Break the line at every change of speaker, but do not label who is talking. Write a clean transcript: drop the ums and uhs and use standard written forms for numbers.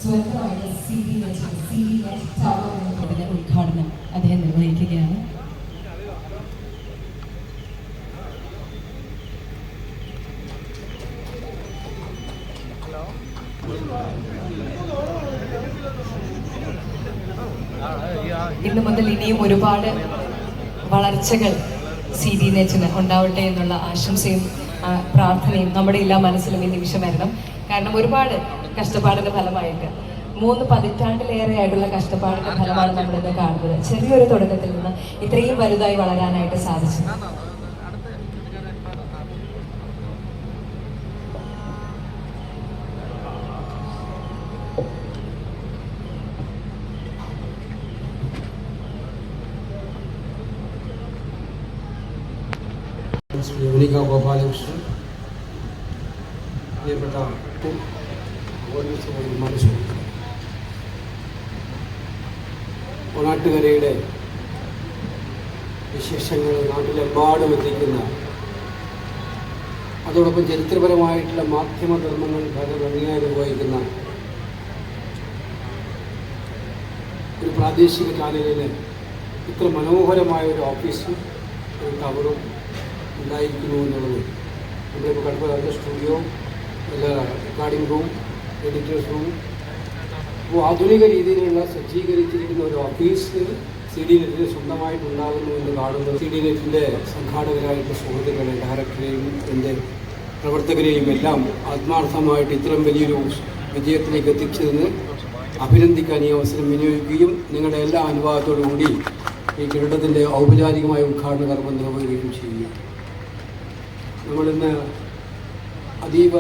സ്വന്തമായിട്ട് ഉദ്ഘാടനം അദ്ദേഹം നിർവഹിക്കുകയാണ്. ഇന്നു മുതൽ ഇനിയും ഒരുപാട് വളർച്ചകൾ CD നെറ്റിന് ഉണ്ടാവട്ടെ എന്നുള്ള ആശംസയും പ്രാർത്ഥനയും നമ്മുടെ എല്ലാ മനസ്സിലും ഈ നിമിഷം വരണം. കാരണം ഒരുപാട് കഷ്ടപ്പാടിന്റെ ഫലമായിട്ട് 3 പതിറ്റാണ്ടിലേറെ ആയിട്ടുള്ള കഷ്ടപ്പാടിന്റെ ഫലമാണ് നമ്മളിന്ന് കാണുന്നത്. ചെറിയൊരു തുടക്കത്തിൽ നിന്ന് ഇത്രയും വലുതായി വളരാനായിട്ട് സാധിച്ചു.
യൂണിക ഗോപാലകൃഷ്ണൻ, പ്രിയപ്പെട്ട മനുഷ്യൻ, ഓണാട്ടുകരയുടെ വിശേഷങ്ങൾ നാട്ടിലെമ്പാടും എത്തിക്കുന്ന, അതോടൊപ്പം ചരിത്രപരമായിട്ടുള്ള മാധ്യമധർമ്മങ്ങൾ ഭംഗിയായി നിർവഹിക്കുന്ന ഒരു പ്രാദേശിക ചാനലിന് ഇത്ര മനോഹരമായ ഒരു ഓഫീസും ഒരു ടവറും ഉണ്ടായിരിക്കുന്നു എന്നുള്ളത് നമ്മളിപ്പോൾ കടുപ്പ സ്റ്റുഡിയോ, നല്ല റെക്കോർഡിംഗ് റൂം, എഡിറ്റേഴ്സ് റൂം, അപ്പോൾ ആധുനിക രീതിയിലുള്ള സജ്ജീകരിച്ചിരിക്കുന്ന ഒരു ഓഫീസ് CD നെറ്റിന് സ്വന്തമായിട്ടുണ്ടാകുന്നു എന്ന് കാണുന്നത് CD നെറ്റിൻ്റെ സംഘാടകരായിട്ടുള്ള സുഹൃത്തുക്കളെ, ഡയറക്ടറെയും എൻ്റെ പ്രവർത്തകരെയും എല്ലാം ആത്മാർത്ഥമായിട്ട് ഇത്രയും വലിയൊരു വിജയത്തിലേക്ക് എത്തിച്ചതിന് അഭിനന്ദിക്കാൻ ഈ അവസരം വിനിയോഗിക്കുകയും നിങ്ങളുടെ എല്ലാ അനുഭവത്തോടും കൂടി ഈ കെട്ടിടത്തിൻ്റെ ഔപചാരികമായ ഉദ്ഘാടന കർമ്മം നിർവഹിക്കുകയും ചെയ്യുക. നമ്മളിന്ന് അതീവ